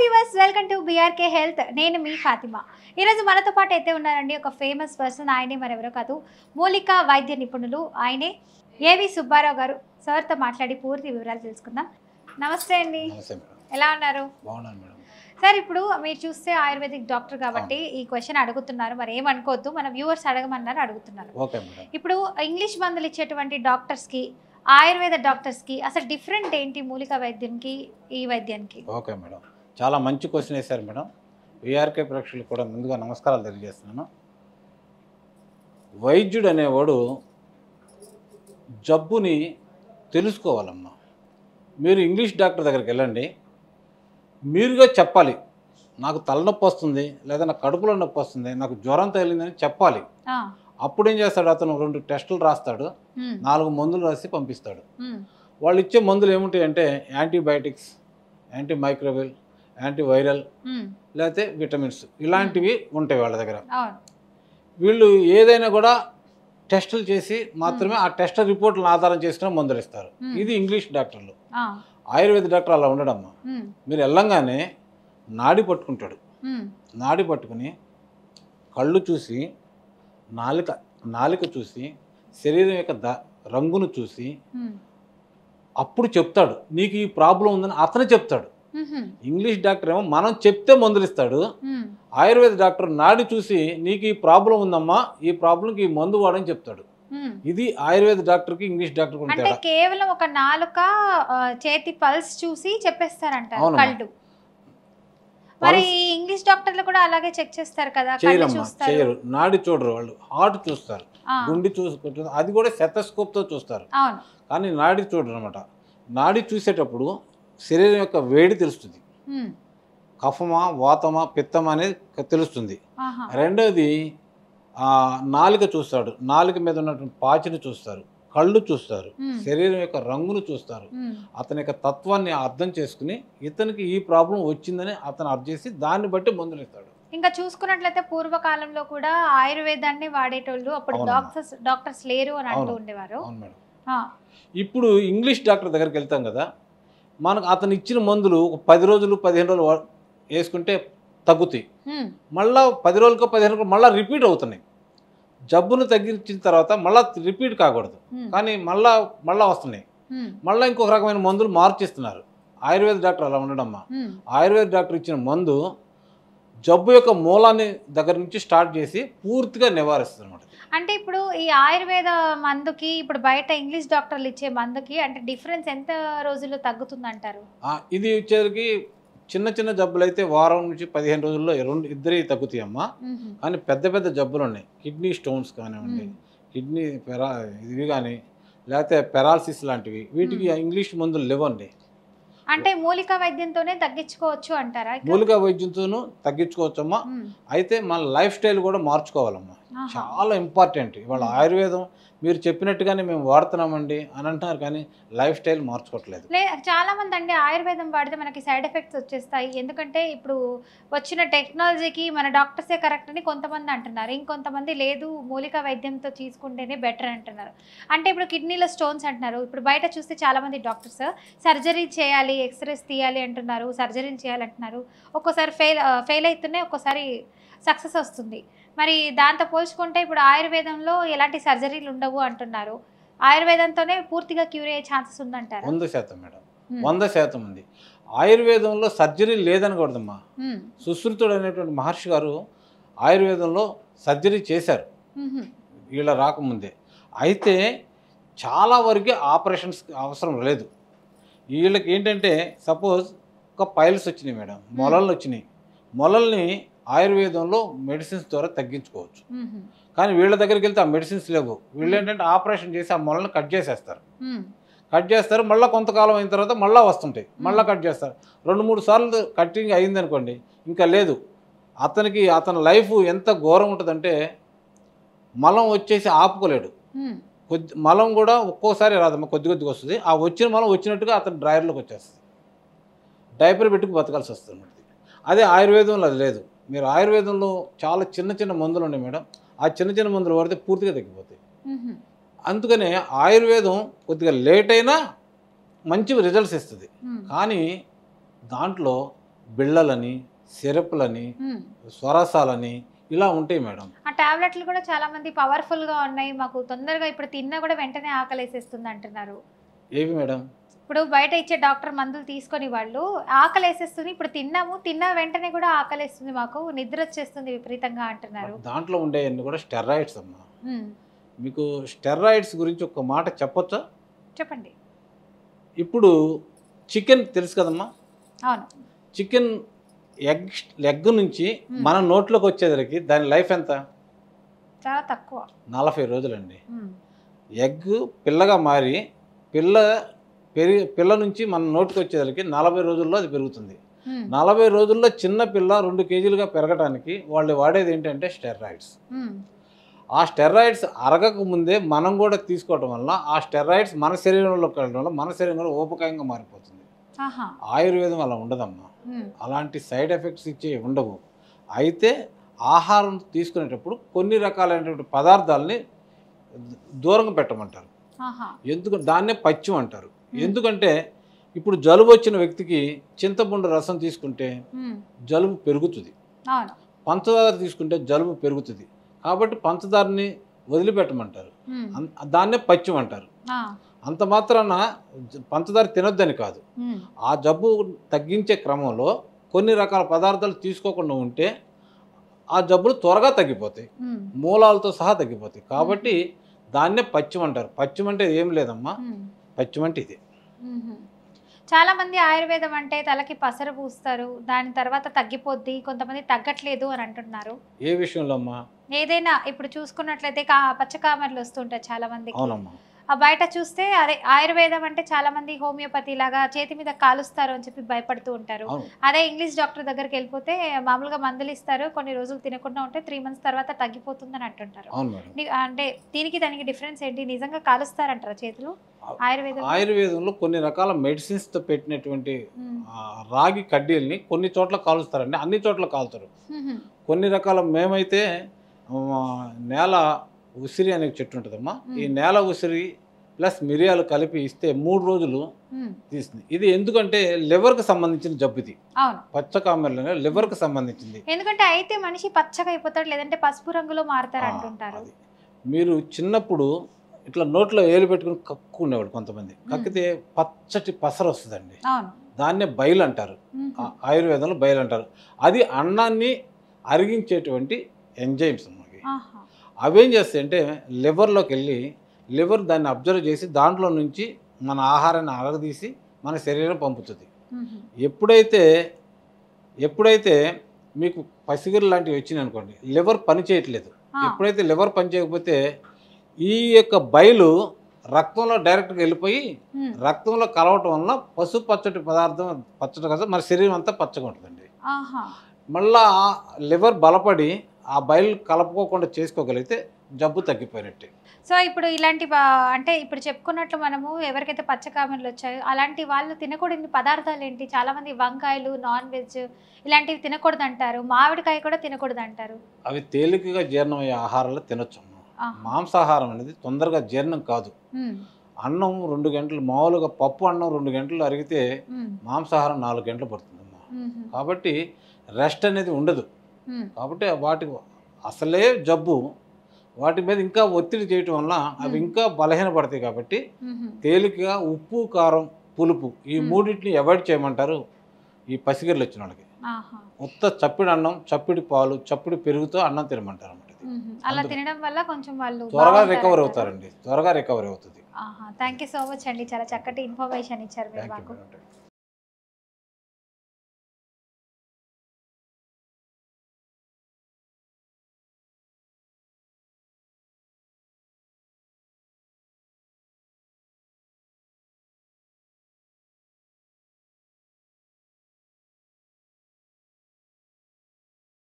Viewers welcome to BRK health. నేను మీ ఫాతిమా. ఈరోజు మనతో పాటు అయితే ఉన్నారండి ఒక ఫేమస్ పర్సన్. ఆయనే మరెవరో కాదు, మూలికా వైద్య నిపుణులు. ఆయనే ఏవి సుబ్బారావు గారు. సార్తో మాట్లాడి పూర్తి వివరాలు తెలుసుకుందాం. నమస్తే అండి, ఎలా ఉన్నారు? సార్, ఇప్పుడు మీరు చూస్తే ఆయుర్వేదిక్ డాక్టర్ కాబట్టి ఈ క్వశ్చన్ అడుగుతున్నారు, మరి ఏమనుకోవద్దు, మన వ్యూవర్స్ అడగమన్నారు, అడుగుతున్నారు. ఇప్పుడు ఇంగ్లీష్ మందులు ఇచ్చేటువంటి డాక్టర్స్కి, ఆయుర్వేద డాక్టర్స్కి అసలు డిఫరెంట్ ఏంటి? మూలికా వైద్యానికి ఈ వైద్యానికి. ఓకే మేడం, చాలా మంచి క్వశ్చన్ వేశారు మేడం. విఆర్కే ప్రేక్షకులకు కూడా ముందుగా నమస్కారాలు తెలియజేస్తున్నాను. వైద్యుడు అనేవాడు జబ్బుని తెలుసుకోవాలమ్మా. మీరు ఇంగ్లీష్ డాక్టర్ దగ్గరికి వెళ్ళండి, మీరుగా చెప్పాలి, నాకు తలనొప్పి వస్తుంది, లేదా నాకు కడుపులో నొప్పి వస్తుంది, నాకు జ్వరం తగిలిందని చెప్పాలి. అప్పుడు ఏం చేస్తాడు, అతను 2 టెస్టులు రాస్తాడు, 4 మందులు రాసి పంపిస్తాడు. వాళ్ళు ఇచ్చే మందులు ఏముంటాయంటే యాంటీబయాటిక్స్, యాంటీ మైక్రోబిల్, యాంటీవైరల్, లేకపోతే విటమిన్స్, ఇలాంటివి ఉంటాయి వాళ్ళ దగ్గర. వీళ్ళు ఏదైనా కూడా టెస్టులు చేసి మాత్రమే ఆ టెస్ట్ రిపోర్ట్లను ఆధారం చేసుకుని మందులు ఇస్తారు. ఇది ఇంగ్లీష్ డాక్టర్లు. ఆయుర్వేద డాక్టర్ అలా ఉండడమ్మా. మీరు వెళ్ళంగానే నాడి పట్టుకుంటాడు, నాడి పట్టుకుని కళ్ళు చూసి, నాలుక చూసి, శరీరం యొక్క రంగును చూసి అప్పుడు చెప్తాడు నీకు ఈ ప్రాబ్లం ఉందని అతను చెప్తాడు. ఇంగ్లీష్ డాక్టర్ ఏమో మనం చెప్తే మందులు ఇస్తాడు. ఆయుర్వేద డాక్టర్ నాడి చూసి నీకు ఈ ప్రాబ్లం ఉందమ్మా, ఈ ప్రాబ్లంకి ఈ మందు వాడని చెప్తాడు. ఇది ఆయుర్వేద డాక్టర్కి ఇంగ్లీష్ డాక్టర్ అంటే కేవలం ఒక నాలుక చేతి పల్స్ చూసి చెప్పేస్తారంట కళ్ళు. మరి ఇంగ్లీష్ డాక్టర్లు కూడా అలాగే చెక్ చేస్తారు కదా? చేయరు, నాడి చూడరు వాళ్ళు, హార్ట్ చూస్తారు, గుండె చూసుకుంటుంది, అది కూడా స్టెతస్కోప్ తో చూస్తారు. కానీ నాడి చూడరు అనమాట. నాడి చూసేటప్పుడు శరీరం యొక్క వేడి తెలుస్తుంది, కఫమా, వాతమా, పిత్తమా అనేది తెలుస్తుంది. రెండోది నాలుక చూస్తాడు, నాలుక మీద ఉన్నటువంటి పాచిని చూస్తారు, కళ్ళు చూస్తారు, శరీరం యొక్క రంగును చూస్తారు. అతని యొక్క తత్వాన్ని అర్థం చేసుకుని ఇతనికి ఈ ప్రాబ్లం వచ్చిందని అతను అర్థం చేసి దాన్ని బట్టి మందులు ఇస్తాడు. ఇంకా చూసుకున్నట్లయితే పూర్వకాలంలో కూడా ఆయుర్వేదాన్ని వాడేటోళ్ళు, అప్పుడు డాక్టర్స్ లేరు అని అంటూ ఉండేవారు. ఇప్పుడు ఇంగ్లీష్ డాక్టర్ దగ్గరికి వెళ్తాం కదా, మనకు అతను ఇచ్చిన మందులు 10 రోజులు 15 రోజులు వేసుకుంటే తగ్గుతాయి, మళ్ళీ 10 రోజులకో 15 రోజులకో మళ్ళీ రిపీట్ అవుతున్నాయి. జబ్బును తగ్గించిన తర్వాత మళ్ళీ రిపీట్ కాకూడదు, కానీ మళ్ళా వస్తున్నాయి. మళ్ళీ ఇంకొక రకమైన మందులు మార్చిస్తున్నారు. ఆయుర్వేద డాక్టర్ అలా ఉండడమ్మా. ఆయుర్వేద డాక్టర్ ఇచ్చిన మందు జబ్బు యొక్క మూలాన్ని దగ్గర నుంచి స్టార్ట్ చేసి పూర్తిగా నివారిస్తుంది అన్నమాట. అంటే ఇప్పుడు ఈ ఆయుర్వేద మందుకి ఇప్పుడు బయట ఇంగ్లీష్ డాక్టర్లు ఇచ్చే మందుకి అంటే డిఫరెన్స్ ఎంత రోజుల్లో తగ్గుతుంది అంటారు? ఇది వచ్చేసరికి చిన్న చిన్న జబ్బులు అయితే వారం నుంచి 15 రోజుల్లో ఇద్దరి తగ్గుతాయి అమ్మా. కానీ పెద్ద పెద్ద జబ్బులు ఉన్నాయి, కిడ్నీ స్టోన్స్ కానివ్వండి, కిడ్నీ ఇవి కానీ, లేకపోతే పెరాలసిస్ లాంటివి, వీటికి ఇంగ్లీష్ మందులు లేవండి. అంటే మూలికా వైద్యంతోనే తగ్గించుకోవచ్చు అంటారా? మూలికా వైద్యంతోనూ తగ్గించుకోవచ్చమ్మా. అయితే మన లైఫ్ స్టైల్ కూడా మార్చుకోవాలమ్మా, చాలా ఇంపార్టెంట్. ఇవాళ ఆయుర్వేదం మీరు చెప్పినట్టుగానే మేము వాడుతున్నామండి అని అంటున్నారు, కానీ లైఫ్ స్టైల్ మార్చుకోవట్లేదు. చాలా మంది అండి ఆయుర్వేదం వాడితే మనకి సైడ్ ఎఫెక్ట్స్ వచ్చేస్తాయి, ఎందుకంటే ఇప్పుడు వచ్చిన టెక్నాలజీకి మన డాక్టర్సే కరెక్ట్ అని కొంతమంది అంటున్నారు, ఇంకొంతమంది లేదు మూలికా వైద్యంతో తీసుకుంటేనే బెటర్ అంటున్నారు. అంటే ఇప్పుడు కిడ్నీలో స్టోన్స్ అంటున్నారు, ఇప్పుడు బయట చూస్తే చాలా మంది డాక్టర్స్ సర్జరీ చేయాలి, ఎక్స్రేస్ తీయాలి అంటున్నారు, సర్జరీలు చేయాలంటున్నారు. ఒక్కోసారి ఫెయిల్ అవుతున్నాయి, ఒక్కోసారి సక్సెస్ వస్తుంది. మరి దాంతో పోల్చుకుంటే ఇప్పుడు ఆయుర్వేదంలో ఎలాంటి సర్జరీలు ఉండవు అంటున్నారు. ఆయుర్వేదంతోనే పూర్తిగా క్యూర్ అయ్యే ఛాన్సెస్ ఉందంటారు? 100% మేడం, 100% ఉంది. ఆయుర్వేదంలో సర్జరీ లేదనకూడదమ్మా. సుశ్రుతుడు అనేటువంటి మహర్షి గారు ఆయుర్వేదంలో సర్జరీ చేశారు వీళ్ళ రాకముందే. అయితే చాలా వరకు ఆపరేషన్స్ అవసరం లేదు. వీళ్ళకి ఏంటంటే సపోజ్ ఒక పైల్స్ వచ్చినాయి మేడం, మొలలు వచ్చినాయి, మొలల్ని ఆయుర్వేదంలో మెడిసిన్స్ ద్వారా తగ్గించుకోవచ్చు. కానీ వీళ్ళ దగ్గరికి వెళ్తే ఆ మెడిసిన్స్ లేవు. వీళ్ళు ఏంటంటే ఆపరేషన్ చేసి ఆ మొలను కట్ చేస్తారు, మళ్ళీ కొంతకాలం అయిన తర్వాత మళ్ళీ వస్తుంటాయి, మళ్ళీ కట్ చేస్తారు. 2-3 సార్లు కట్టింగ్ అయిందనుకోండి, ఇంకా లేదు. అతని లైఫ్ ఎంత ఘోరం ఉంటుందంటే మలం వచ్చేసి ఆపుకోలేడు. మలం కూడా ఒక్కోసారి రాదమ్మా, కొద్దిగా వస్తుంది. ఆ వచ్చిన మలం వచ్చినట్టుగా అతని డ్రైవర్లోకి వచ్చేస్తుంది, డైపర్ పెట్టుకు బతకాల్సి వస్తుంది. అదే ఆయుర్వేదంలో అది లేదు. మీరు ఆయుర్వేదంలో చాలా చిన్న చిన్న మందులు ఉన్నాయి మేడం, ఆ చిన్న చిన్న మందులు వాడితే పూర్తిగా తగ్గిపోతాయి. అందుకనే ఆయుర్వేదం కొద్దిగా లేట్ అయినా మంచి రిజల్ట్స్ ఇస్తుంది. కానీ దాంట్లో బిళ్ళలని, సిరప్లని, స్వరసాలని ఇలా ఉంటాయి మేడం. ఆ టాబ్లెట్లు కూడా చాలా మంది పవర్ఫుల్గా ఉన్నాయి, మాకు తొందరగా ఇప్పుడు తిన్నా కూడా వెంటనే ఆకలేసేస్తుంది అంటున్నారు. ఏవి మేడం? ఇప్పుడు బయట ఇచ్చే డాక్టర్ మందులు తీసుకొని వాళ్ళు ఆకలేసేస్తుంది, ఇప్పుడు తిన్నా వెంటనే కూడా ఆకలేస్తుంది, మాకు నిద్ర వచ్చేస్తుంది విపరీతంగా అంటున్నారు. దాంట్లో ఉండేవన్నీ కూడా స్టెరాయిడ్స్ అమ్మా. మీకు స్టెరాయిడ్స్ గురించి ఒక మాట చెప్పొచ్చా? చెప్పండి. ఇప్పుడు చికెన్ తెలుసు కదమ్మా. అవును. చికెన్ ఎగ్ నుంచి మన నోట్లోకి వచ్చేసరికి దాని లైఫ్ ఎంత? చాలా తక్కువ, 40 రోజులండి. ఎగ్ పిల్లగా మారి పిల్ల నుంచి మన నోటికి వచ్చేసరికి 40 రోజుల్లో అది పెరుగుతుంది. 40 రోజుల్లో చిన్న పిల్ల 2 కేజీలుగా పెరగడానికి వాళ్ళు వాడేది ఏంటంటే స్టెరాయిడ్స్. ఆ స్టెరాయిడ్స్ అరగక ముందే మనం కూడా తీసుకోవడం వల్ల ఆ స్టెరాయిడ్స్ మన శరీరంలోకి వెళ్ళడం వల్ల మన శరీరం కూడా ఊపకాయంగా మారిపోతుంది. ఆయుర్వేదం అలా ఉండదమ్మా. అలాంటి సైడ్ ఎఫెక్ట్స్ ఇచ్చే ఉండవు. అయితే ఆహారం తీసుకునేటప్పుడు కొన్ని రకాలైనటువంటి పదార్థాలని దూరంగా పెట్టమంటారు. ఎందుకంటే దాన్నే పచ్యం అంటారు. ఎందుకంటే ఇప్పుడు జలుబు వచ్చిన వ్యక్తికి చింతపండు రసం తీసుకుంటే జలుబు పెరుగుతుంది, పంచదార తీసుకుంటే జలుబు పెరుగుతుంది. కాబట్టి పంచదారని వదిలిపెట్టమంటారు, దాన్నే పచ్యం అంటారు. అంత మాత్రాన పంచదార తినొద్దని కాదు. ఆ జబ్బు తగ్గించే క్రమంలో కొన్ని రకాల పదార్థాలు తీసుకోకుండా ఉంటే ఆ జబ్బులు త్వరగా తగ్గిపోతాయి, మూలాలతో సహా తగ్గిపోతాయి. కాబట్టి దాన్నే పచ్యం అంటారు. పచ్యం అంటే ఏం లేదమ్మా, పచ్యం అంటే ఇదే. చాలా మంది ఆయుర్వేదం అంటే తలకి పసరు పూస్తారు, దాని తర్వాత తగ్గిపోద్ది, కొంతమంది తగ్గట్లేదు అని అంటున్నారు. ఏ విషయంలో అమ్మా? ఏదైనా ఇప్పుడు చూసుకున్నట్లయితే పచ్చకామర్లు వస్తుంటాయి చాలా మందికి. అవునమ్మా. బయట చూస్తే అదే ఆయుర్వేదం అంటే చాలా మంది హోమియోపతి లాగా చేతి మీద కాలుస్తారు అని చెప్పి భయపడుతూ ఉంటారు. అదే ఇంగ్లీష్ డాక్టర్ దగ్గరికి వెళ్ళిపోతే మామూలుగా మందులు ఇస్తారు, కొన్ని రోజులు తినకుండా ఉంటే 3 months తర్వాత తగ్గిపోతుందని అంటుంటారు. అంటే దీనికి దానికి డిఫరెన్స్ ఏంటి? నిజంగా కాలుస్తారంటారా చేతులు? ఆయుర్వేదంలో కొన్ని రకాల మెడిసిన్స్ తో పెట్టినటువంటి రాగి కడ్డీల్ని కొన్ని చోట్ల కాలుస్తారండి, అన్ని చోట్ల కాలుతారు. కొన్ని రకాల మేమైతే నేల ఉసిరి అనే చెట్టు ఉంటుందమ్మా, ఈ నేల ఉసిరి ప్లస్ మిరియాలు కలిపి ఇస్తే 3 రోజులు తీస్తుంది. ఇది ఎందుకంటే లివర్కి సంబంధించిన జబ్బు. ఇది పచ్చకామెర్లు లివర్కి సంబంధించింది. ఎందుకంటే అయితే మనిషి పచ్చగా అయిపోతాడు, లేదంటే పసుపు రంగులో మారుతారు అంటుంటారు. మీరు చిన్నప్పుడు ఇట్లా నోట్లో ఏలు పెట్టుకుని కక్కునేవాడు కొంతమంది, కక్కితే పచ్చటి పసరు వస్తుందండి, దాన్నే బయలు అంటారు. ఆయుర్వేదంలో బయలు అంటారు. అది అన్నాన్ని అరిగించేటువంటి ఎంజైమ్స్ అన్నమాట. అవేం చేస్తాయంటే లివర్లోకి వెళ్ళి లివర్ దాన్ని అబ్జర్వ్ చేసి దాంట్లో నుంచి మన ఆహారాన్ని అరగదీసి మన శరీరం పంపుతుంది. ఎప్పుడైతే మీకు పసిగిరి లాంటివి వచ్చినాయి అనుకోండి, లివర్ పని చేయట్లేదు. ఎప్పుడైతే లివర్ పని చేయకపోతే ఈ యొక్క బయలు రక్తంలో డైరెక్ట్గా వెళ్ళిపోయి రక్తంలో కలవటం వల్ల పసుపు పచ్చటి పదార్థం పచ్చడి కదా మన శరీరం అంతా పచ్చగా ఉంటుందండి. మళ్ళా లివర్ బలపడి ఆ బయలు కలుపుకోకుండా చేసుకోగలిగితే జబ్బు తగ్గిపోయినట్టే. సో ఇప్పుడు ఇలాంటి అంటే ఇప్పుడు చెప్పుకున్నట్లు మనము ఎవరికైతే పచ్చకామెర్లు వచ్చాయో అలాంటి వాళ్ళు తినకూడని పదార్థాలు ఏంటి? చాలా మంది వంకాయలు, నాన్ వెజ్ ఇలాంటివి తినకూడదు అంటారు, మామిడికాయ కూడా తినకూడదు అంటారు. అవి తేలికగా జీర్ణమయ్యే ఆహారాలు తినొచ్చు. మాంసాహారం అనేది తొందరగా జీర్ణం కాదు. అన్నం 2 గంటలు, మామూలుగా పప్పు అన్నం 2 గంటలు అరిగితే మాంసాహారం 4 గంటలు పడుతుందమ్మా. కాబట్టి రెస్ట్ అనేది ఉండదు. కాబట్టి వాటికి అసలే జబ్బు, వాటి మీద ఇంకా ఒత్తిడి చేయటం వల్ల అవి ఇంకా బలహీనపడతాయి. కాబట్టి తేలికగా ఉప్పు, కారం, పులుపు ఈ మూడింటిని అవాయిడ్ చేయమంటారు ఈ పసిగిర్లు వచ్చిన వాళ్ళకి. ఉత్త చప్పిడి అన్నం, చప్పిడి పాలు, చప్పిడి పెరుగుతో అన్నం తినమంటారు అన్నమాట. అలా తినడం వల్ల కొంచెం వాళ్ళు త్వరగా రికవర్ అవుతారండి, త్వరగా రికవర్ అవుతుంది. థ్యాంక్ యూ సో మచ్ అండి, చాలా చక్కటి ఇన్ఫర్మేషన్ ఇచ్చారు మీరు మాకు.